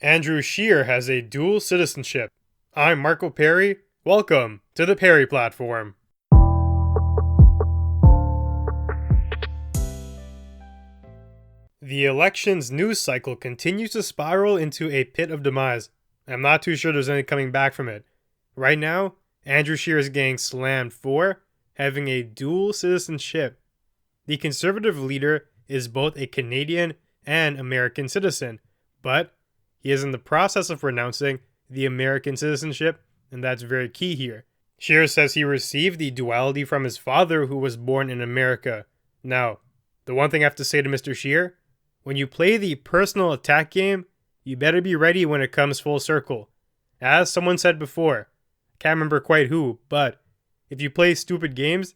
Andrew Scheer has a dual citizenship. I'm Marco Perri. Welcome to the Perri platform. The elections news cycle continues to spiral into a pit of demise. I'm not too sure there's any coming back from it. Right now, Andrew Scheer is getting slammed for having a dual citizenship. The Conservative leader is both a Canadian and American citizen, but he is in the process of renouncing the American citizenship, and that's very key here. Scheer says he received the duality from his father, who was born in America. Now, the one thing I have to say to Mr. Scheer, when you play the personal attack game, you better be ready when it comes full circle. As someone said before, can't remember quite who, but if you play stupid games,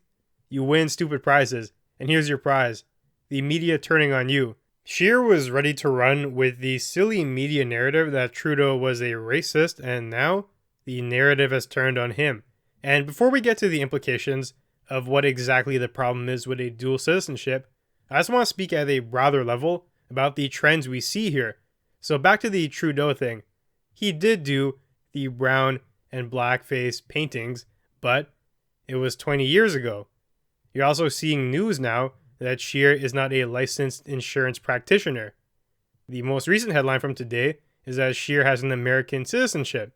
you win stupid prizes. And here's your prize, the media turning on you. Scheer was ready to run with the silly media narrative that Trudeau was a racist, and now the narrative has turned on him. And before we get to the implications of what exactly the problem is with a dual citizenship, I just want to speak at a broader level about the trends we see here. So back to the Trudeau thing. He did do the brown and blackface paintings, but it was 20 years ago. You're also seeing news now that Scheer is not a licensed insurance practitioner. The most recent headline from today is that Scheer has an American citizenship.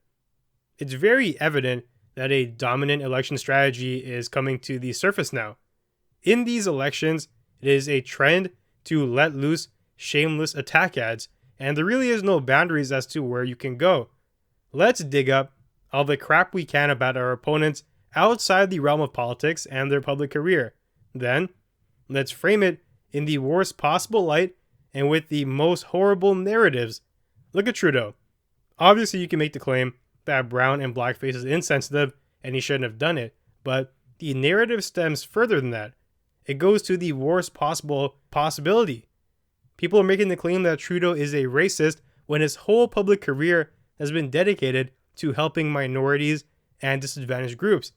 It's very evident that a dominant election strategy is coming to the surface now. In these elections, it is a trend to let loose shameless attack ads, and there really is no boundaries as to where you can go. Let's dig up all the crap we can about our opponents outside the realm of politics and their public career. Then, let's frame it in the worst possible light and with the most horrible narratives. Look at Trudeau. Obviously, you can make the claim that brown and blackface is insensitive and he shouldn't have done it, but the narrative stems further than that. It goes to the worst possible possibility. People are making the claim that Trudeau is a racist when his whole public career has been dedicated to helping minorities and disadvantaged groups.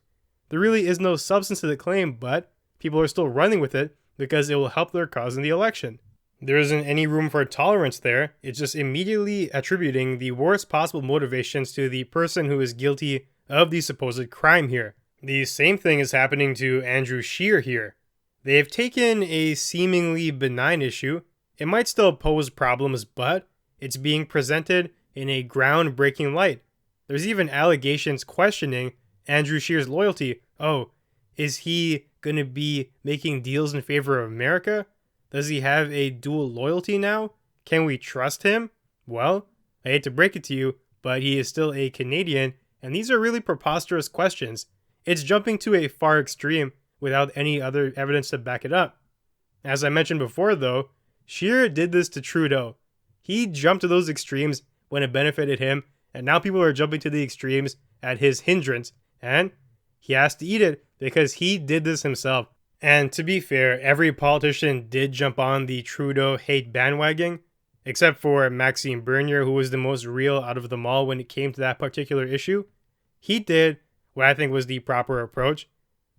There really is no substance to the claim, but people are still running with it because it will help their cause in the election. There isn't any room for tolerance there. It's just immediately attributing the worst possible motivations to the person who is guilty of the supposed crime here. The same thing is happening to Andrew Scheer here. They've taken a seemingly benign issue. It might still pose problems, but it's being presented in a groundbreaking light. There's even allegations questioning Andrew Scheer's loyalty. Oh, is he going to be making deals in favor of America? Does he have a dual loyalty now? Can we trust him? Well, I hate to break it to you, but he is still a Canadian, and these are really preposterous questions. It's jumping to a far extreme without any other evidence to back it up. As I mentioned before, though, Scheer did this to Trudeau. He jumped to those extremes when it benefited him, and now people are jumping to the extremes at his hindrance, and he has to eat it because he did this himself. And to be fair, every politician did jump on the Trudeau hate bandwagon, except for Maxime Bernier, who was the most real out of them all when it came to that particular issue. He did what I think was the proper approach.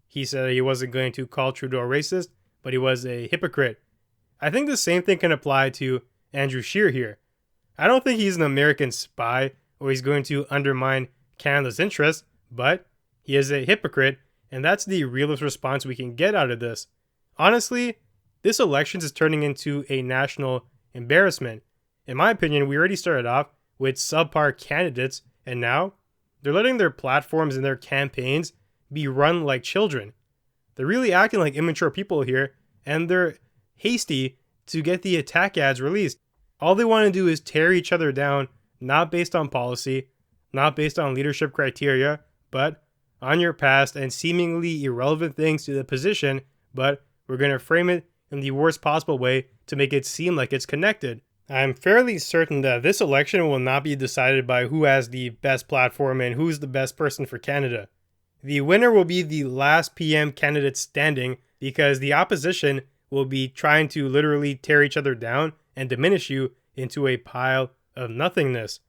He said he wasn't going to call Trudeau racist, but he was a hypocrite. I think the same thing can apply to Andrew Scheer here. I don't think he's an American spy or he's going to undermine Canada's interests, but he is a hypocrite, and that's the realest response we can get out of this. Honestly, this election is turning into a national embarrassment. In my opinion, we already started off with subpar candidates, and now they're letting their platforms and their campaigns be run like children. They're really acting like immature people here, and they're hasty to get the attack ads released. All they want to do is tear each other down, not based on policy, not based on leadership criteria, but on your past and seemingly irrelevant things to the position, but we're going to frame it in the worst possible way to make it seem like it's connected. I'm fairly certain that this election will not be decided by who has the best platform and who's the best person for Canada. The winner will be the last PM candidate standing because the opposition will be trying to literally tear each other down and diminish you into a pile of nothingness.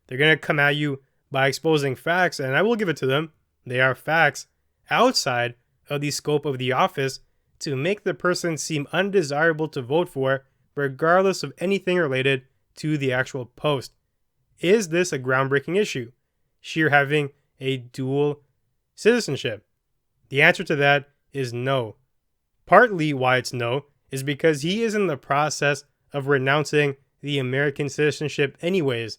They're going to come at you by exposing facts, and I will give it to them. They are facts outside of the scope of the office to make the person seem undesirable to vote for, regardless of anything related to the actual post. Is this a groundbreaking issue? Scheer having a dual citizenship? The answer to that is no. Partly why it's no is because he is in the process of renouncing the American citizenship anyways.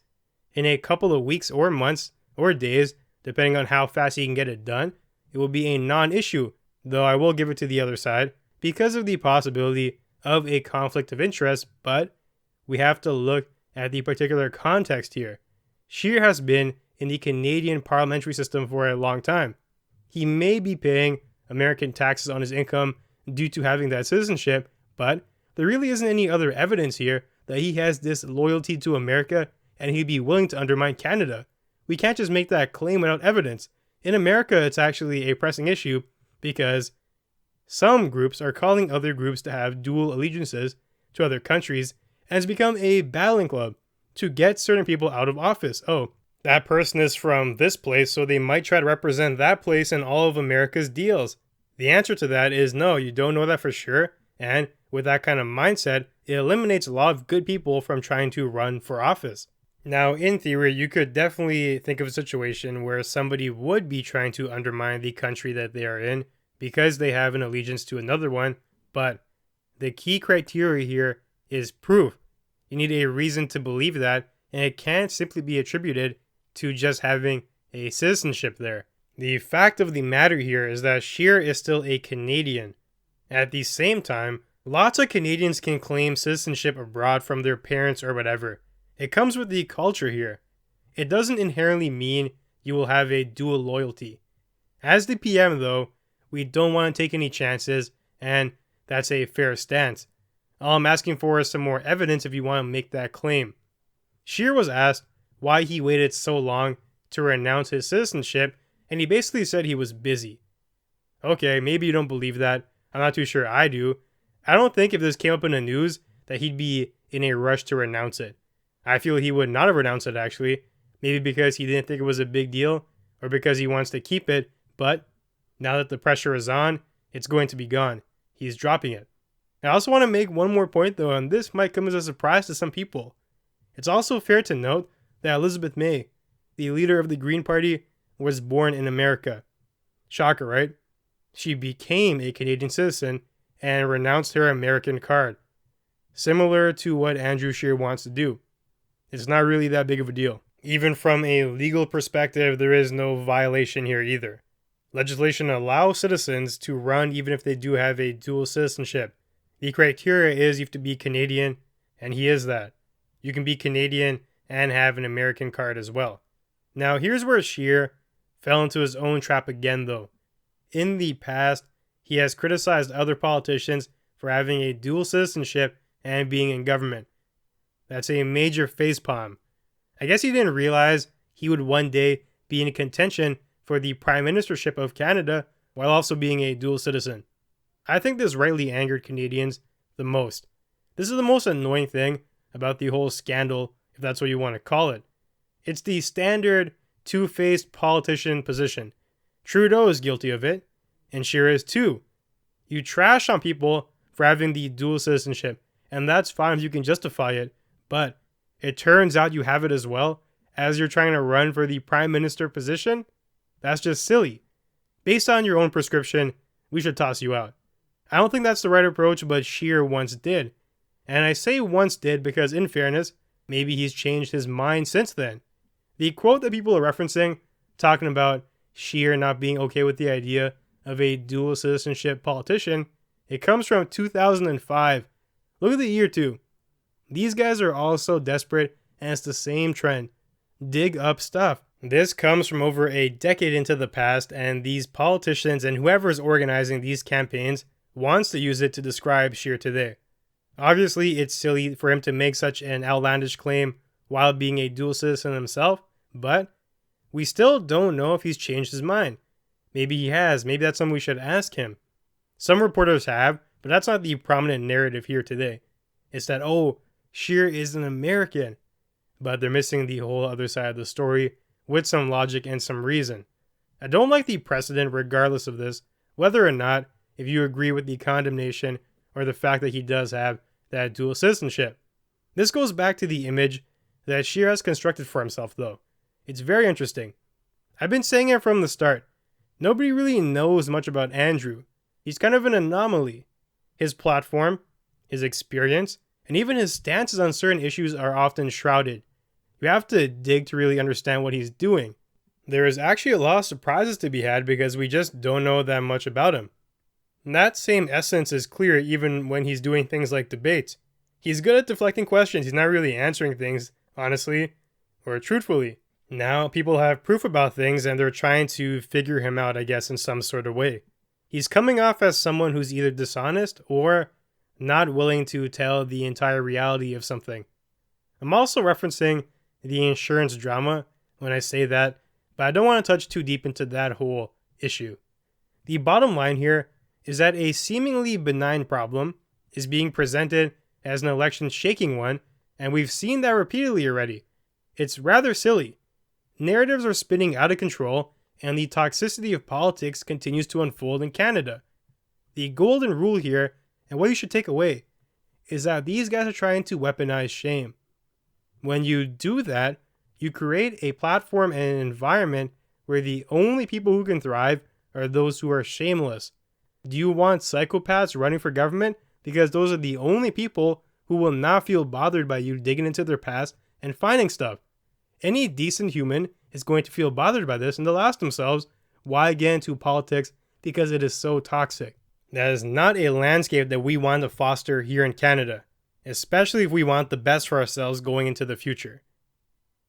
In a couple of weeks or months or days, depending on how fast he can get it done, it will be a non-issue, though I will give it to the other side because of the possibility of a conflict of interest, but we have to look at the particular context here. Scheer has been in the Canadian parliamentary system for a long time. He may be paying American taxes on his income due to having that citizenship, but there really isn't any other evidence here that he has this loyalty to America and he'd be willing to undermine Canada. We can't just make that claim without evidence. In America, it's actually a pressing issue because some groups are calling other groups to have dual allegiances to other countries, and it's become a battling club to get certain people out of office. Oh, that person is from this place, so they might try to represent that place in all of America's deals. The answer to that is no, you don't know that for sure, and with that kind of mindset, it eliminates a lot of good people from trying to run for office. Now, in theory, you could definitely think of a situation where somebody would be trying to undermine the country that they are in because they have an allegiance to another one, but the key criteria here is proof. You need a reason to believe that, and it can't simply be attributed to just having a citizenship there. The fact of the matter here is that Scheer is still a Canadian. At the same time, lots of Canadians can claim citizenship abroad from their parents or whatever. It comes with the culture here. It doesn't inherently mean you will have a dual loyalty. As the PM though, we don't want to take any chances, and that's a fair stance. All I'm asking for is some more evidence if you want to make that claim. Scheer was asked why he waited so long to renounce his citizenship, and he basically said he was busy. Okay, maybe you don't believe that. I'm not too sure I do. I don't think if this came up in the news that he'd be in a rush to renounce it. I feel he would not have renounced it actually, maybe because he didn't think it was a big deal, or because he wants to keep it, but now that the pressure is on, it's going to be gone. He's dropping it. I also want to make one more point though, and this might come as a surprise to some people. It's also fair to note that Elizabeth May, the leader of the Green Party, was born in America. Shocker, right? She became a Canadian citizen and renounced her American card. Similar to what Andrew Scheer wants to do. It's not really that big of a deal. Even from a legal perspective, there is no violation here either. Legislation allows citizens to run even if they do have a dual citizenship. The criteria is you have to be Canadian, and he is that. You can be Canadian and have an American card as well. Now, here's where Scheer fell into his own trap again though. In the past, he has criticized other politicians for having a dual citizenship and being in government. That's a major facepalm. I guess he didn't realize he would one day be in contention for the prime ministership of Canada while also being a dual citizen. I think this rightly angered Canadians the most. This is the most annoying thing about the whole scandal, if that's what you want to call it. It's the standard two-faced politician position. Trudeau is guilty of it, and Scheer is too. You trash on people for having the dual citizenship, and that's fine if you can justify it, but it turns out you have it as well as you're trying to run for the prime minister position? That's just silly. Based on your own prescription, we should toss you out. I don't think that's the right approach, but Scheer once did. And I say once did because, in fairness, maybe he's changed his mind since then. The quote that people are referencing, talking about Scheer not being okay with the idea of a dual citizenship politician, it comes from 2005. Look at the year too. These guys are all so desperate, and it's the same trend. Dig up stuff. This comes from over a decade into the past, and these politicians and whoever is organizing these campaigns wants to use it to describe Scheer today. Obviously, it's silly for him to make such an outlandish claim while being a dual citizen himself, but we still don't know if he's changed his mind. Maybe he has. Maybe that's something we should ask him. Some reporters have, but that's not the prominent narrative here today. It's that, oh, Scheer is an American, but they're missing the whole other side of the story with some logic and some reason. I don't like the precedent regardless of this, whether or not if you agree with the condemnation or the fact that he does have that dual citizenship. This goes back to the image that Scheer has constructed for himself, though. It's very interesting. I've been saying it from the start. Nobody really knows much about Andrew. He's kind of an anomaly. His platform, his experience, and even his stances on certain issues are often shrouded. You have to dig to really understand what he's doing. There is actually a lot of surprises to be had because we just don't know that much about him. And that same essence is clear even when he's doing things like debates. He's good at deflecting questions. He's not really answering things, honestly, or truthfully. Now people have proof about things and they're trying to figure him out, I guess, in some sort of way. He's coming off as someone who's either dishonest or not willing to tell the entire reality of something. I'm also referencing the insurance drama when I say that, but I don't want to touch too deep into that whole issue. The bottom line here is that a seemingly benign problem is being presented as an election shaking one, and we've seen that repeatedly already. It's rather silly. Narratives are spinning out of control, and the toxicity of politics continues to unfold in Canada. The golden rule here, and what you should take away, is that these guys are trying to weaponize shame. When you do that, you create a platform and an environment where the only people who can thrive are those who are shameless. Do you want psychopaths running for government? Because those are the only people who will not feel bothered by you digging into their past and finding stuff. Any decent human is going to feel bothered by this and they'll ask themselves, why get into politics? Because it is so toxic. That is not a landscape that we want to foster here in Canada, especially if we want the best for ourselves going into the future.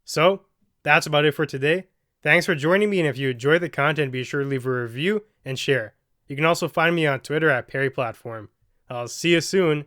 So, that's about it for today. Thanks for joining me, and if you enjoyed the content, be sure to leave a review and share. You can also find me on Twitter at Perri Platform. I'll see you soon.